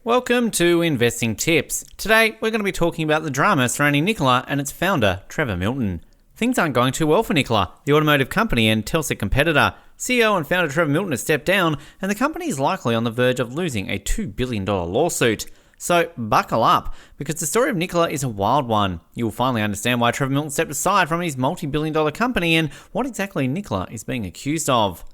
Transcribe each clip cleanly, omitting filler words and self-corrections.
Welcome to Investing Tips. Today, we're going to be talking about the drama surrounding Nikola and its founder, Trevor Milton. Things aren't going too well for Nikola, the automotive company and Tesla competitor. CEO and founder Trevor Milton has stepped down, and the company is likely on the verge of losing a $2 billion lawsuit. So buckle up, because the story of Nikola is a wild one. You will finally understand why Trevor Milton stepped aside from his multi-billion dollar company and what exactly Nikola is being accused of.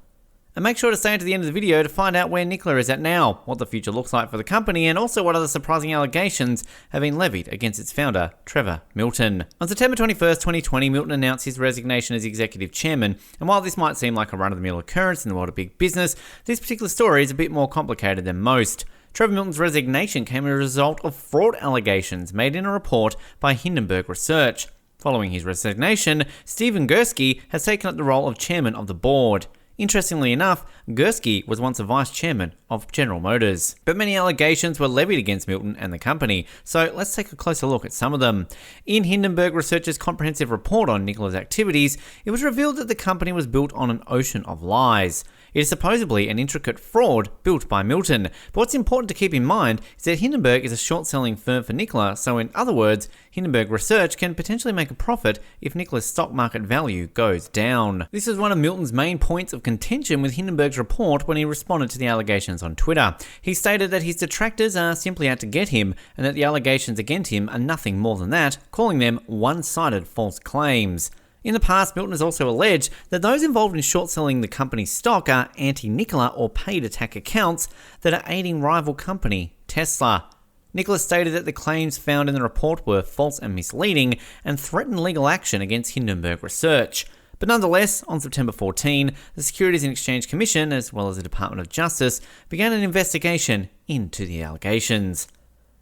And make sure to stay to the end of the video to find out where Nikola is at now, what the future looks like for the company, and also what other surprising allegations have been levied against its founder, Trevor Milton. On September 21st, 2020, Milton announced his resignation as executive chairman, and while this might seem like a run-of-the-mill occurrence in the world of big business, this particular story is a bit more complicated than most. Trevor Milton's resignation came as a result of fraud allegations made in a report by Hindenburg Research. Following his resignation, Girsky has taken up the role of chairman of the board. Interestingly enough, Girsky was once a vice chairman of General Motors. But many allegations were levied against Milton and the company, so let's take a closer look at some of them. In Hindenburg Research's comprehensive report on Nikola's activities, it was revealed that the company was built on an ocean of lies. It is supposedly an intricate fraud built by Milton, but what's important to keep in mind is that Hindenburg is a short-selling firm for Nikola, so in other words, Hindenburg Research can potentially make a profit if Nikola's stock market value goes down. This is one of Milton's main points of contention with Hindenburg's report when he responded to the allegations on Twitter. He stated that his detractors are simply out to get him, and that the allegations against him are nothing more than that, calling them one-sided false claims. In the past, Milton has also alleged that those involved in short-selling the company's stock are anti-Nikola or paid attack accounts that are aiding rival company Tesla. Nikola stated that the claims found in the report were false and misleading and threatened legal action against Hindenburg Research. But nonetheless, on September 14, the Securities and Exchange Commission, as well as the Department of Justice, began an investigation into the allegations.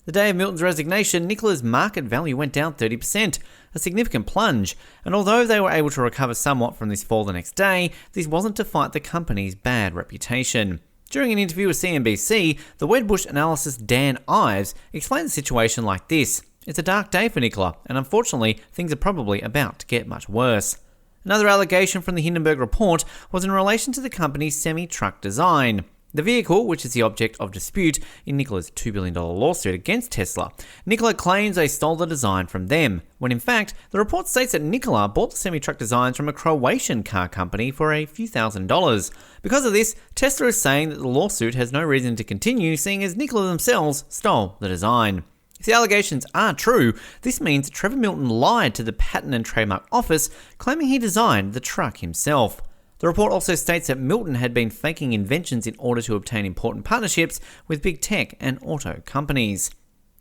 The day of Milton's resignation, Nikola's market value went down 30%, a significant plunge, and although they were able to recover somewhat from this fall the next day, this wasn't to fight the company's bad reputation. During an interview with CNBC, the Wedbush analyst Dan Ives explained the situation like this: "It's a dark day for Nikola, and unfortunately, things are probably about to get much worse." Another allegation from the Hindenburg report was in relation to the company's semi-truck design. The vehicle, which is the object of dispute in Nikola's $2 billion lawsuit against Tesla, Nikola claims they stole the design from them, when in fact, the report states that Nikola bought the semi-truck designs from a Croatian car company for a few $1,000s. Because of this, Tesla is saying that the lawsuit has no reason to continue, seeing as Nikola themselves stole the design. If the allegations are true, this means Trevor Milton lied to the Patent and Trademark Office, claiming he designed the truck himself. The report also states that Milton had been faking inventions in order to obtain important partnerships with big tech and auto companies.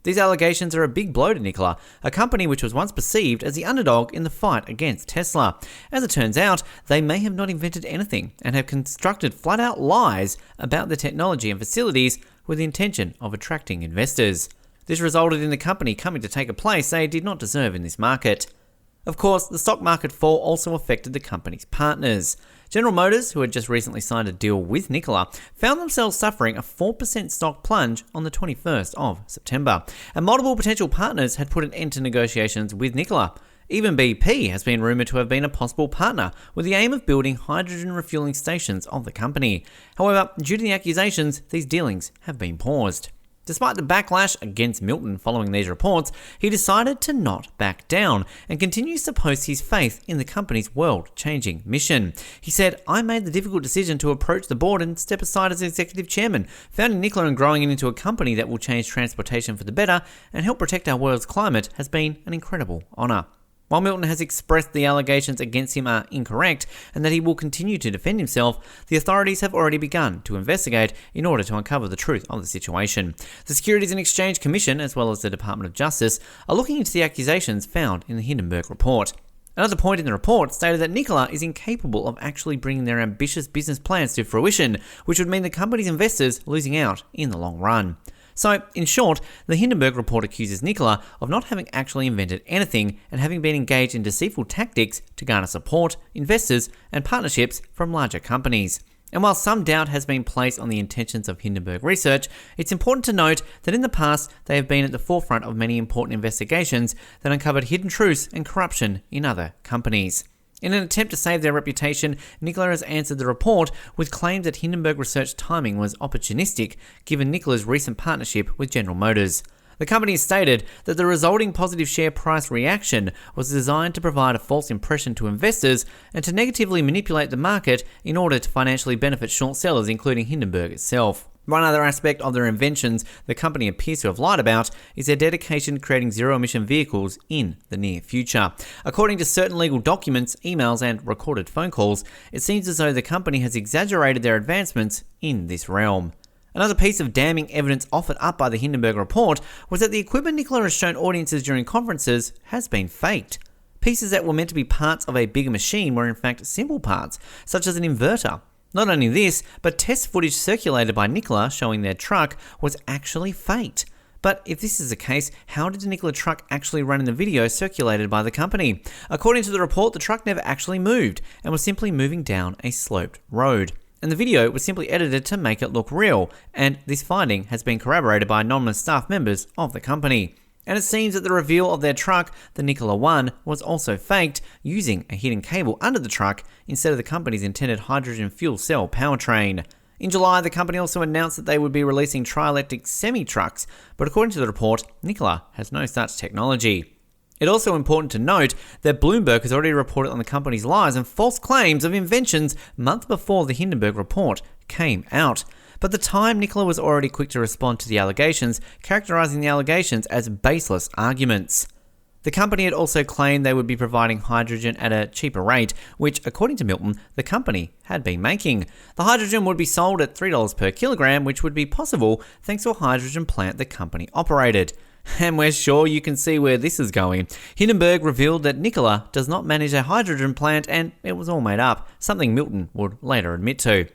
These allegations are a big blow to Nikola, a company which was once perceived as the underdog in the fight against Tesla. As it turns out, they may have not invented anything and have constructed flat-out lies about the technology and facilities with the intention of attracting investors. This resulted in the company coming to take a place they did not deserve in this market. Of course, the stock market fall also affected the company's partners. General Motors, who had just recently signed a deal with Nikola, found themselves suffering a 4% stock plunge on the 21st of September, and multiple potential partners had put an end to negotiations with Nikola. Even BP has been rumoured to have been a possible partner, with the aim of building hydrogen refueling stations of the company. However, due to the accusations, these dealings have been paused. Despite the backlash against Milton following these reports, he decided to not back down and continues to post his faith in the company's world-changing mission. He said, "I made the difficult decision to approach the board and step aside as executive chairman. Founding Nikola and growing it into a company that will change transportation for the better and help protect our world's climate has been an incredible honour." While Milton has expressed the allegations against him are incorrect and that he will continue to defend himself, the authorities have already begun to investigate in order to uncover the truth of the situation. The Securities and Exchange Commission, as well as the Department of Justice, are looking into the accusations found in the Hindenburg report. Another point in the report stated that Nikola is incapable of actually bringing their ambitious business plans to fruition, which would mean the company's investors losing out in the long run. So, in short, the Hindenburg report accuses Nikola of not having actually invented anything and having been engaged in deceitful tactics to garner support, investors, and partnerships from larger companies. And while some doubt has been placed on the intentions of Hindenburg Research, it's important to note that in the past they have been at the forefront of many important investigations that uncovered hidden truths and corruption in other companies. In an attempt to save their reputation, Nikola has answered the report with claims that Hindenburg Research timing was opportunistic, given Nikola's recent partnership with General Motors. The company stated that the resulting positive share price reaction was designed to provide a false impression to investors and to negatively manipulate the market in order to financially benefit short sellers, including Hindenburg itself. One other aspect of their inventions the company appears to have lied about is their dedication to creating zero-emission vehicles in the near future. According to certain legal documents, emails, and recorded phone calls, it seems as though the company has exaggerated their advancements in this realm. Another piece of damning evidence offered up by the Hindenburg report was that the equipment Nikola has shown audiences during conferences has been faked. Pieces that were meant to be parts of a bigger machine were in fact simple parts, such as an inverter. Not only this, but test footage circulated by Nikola showing their truck was actually faked. But if this is the case, how did the Nikola truck actually run in the video circulated by the company? According to the report, the truck never actually moved and was simply moving down a sloped road. And the video was simply edited to make it look real, and this finding has been corroborated by anonymous staff members of the company. And it seems that the reveal of their truck, the Nikola 1, was also faked using a hidden cable under the truck instead of the company's intended hydrogen fuel cell powertrain. In July, the company also announced that they would be releasing tri-electric semi-trucks, but according to the report, Nikola has no such technology. It's also important to note that Bloomberg has already reported on the company's lies and false claims of inventions months before the Hindenburg report came out. But at the time, Nikola was already quick to respond to the allegations, characterizing the allegations as baseless arguments. The company had also claimed they would be providing hydrogen at a cheaper rate, which, according to Milton, the company had been making. The hydrogen would be sold at $3 per kilogram, which would be possible thanks to a hydrogen plant the company operated. And we're sure you can see where this is going. Hindenburg revealed that Nikola does not manage a hydrogen plant and it was all made up, something Milton would later admit to.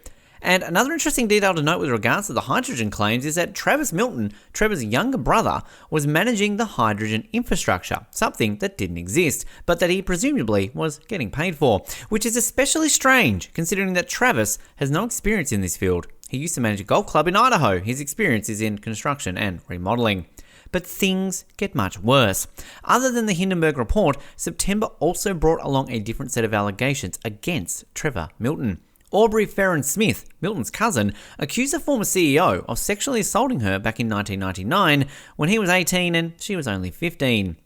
And another interesting detail to note with regards to the hydrogen claims is that Travis Milton, Trevor's younger brother, was managing the hydrogen infrastructure, something that didn't exist, but that he presumably was getting paid for, which is especially strange considering that Travis has no experience in this field. He used to manage a golf club in Idaho. His experience is in construction and remodeling. But things get much worse. Other than the Hindenburg report, September also brought along a different set of allegations against Trevor Milton. Aubrey Ferrin Smith, Milton's cousin, accused the former CEO of sexually assaulting her back in 1999 when he was 18 and she was only 15.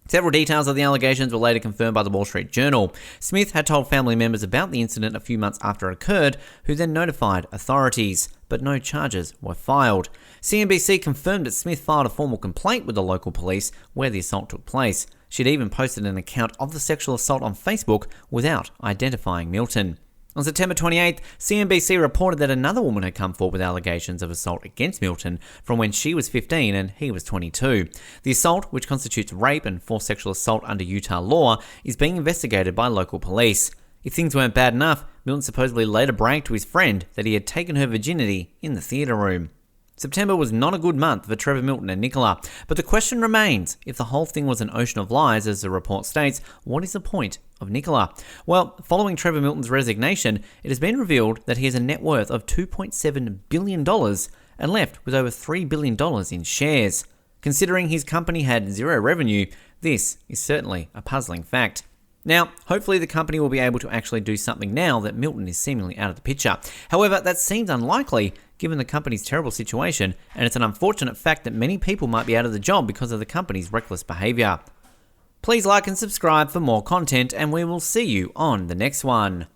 Several details of the allegations were later confirmed by the Wall Street Journal. Smith had told family members about the incident a few months after it occurred, who then notified authorities, but no charges were filed. CNBC confirmed that Smith filed a formal complaint with the local police where the assault took place. She'd even posted an account of the sexual assault on Facebook without identifying Milton. On September 28th, CNBC reported that another woman had come forward with allegations of assault against Milton from when she was 15 and he was 22. The assault, which constitutes rape and forced sexual assault under Utah law, is being investigated by local police. If things weren't bad enough, Milton supposedly later bragged to his friend that he had taken her virginity in the theater room. September was not a good month for Trevor Milton and Nikola, but the question remains, if the whole thing was an ocean of lies, as the report states, what is the point of Nikola? Well, following Trevor Milton's resignation, it has been revealed that he has a net worth of $2.7 billion and left with over $3 billion in shares. Considering his company had zero revenue, this is certainly a puzzling fact. Now, hopefully the company will be able to actually do something now that Milton is seemingly out of the picture. However, that seems unlikely given the company's terrible situation, and it's an unfortunate fact that many people might be out of the job because of the company's reckless behavior. Please like and subscribe for more content, and we will see you on the next one.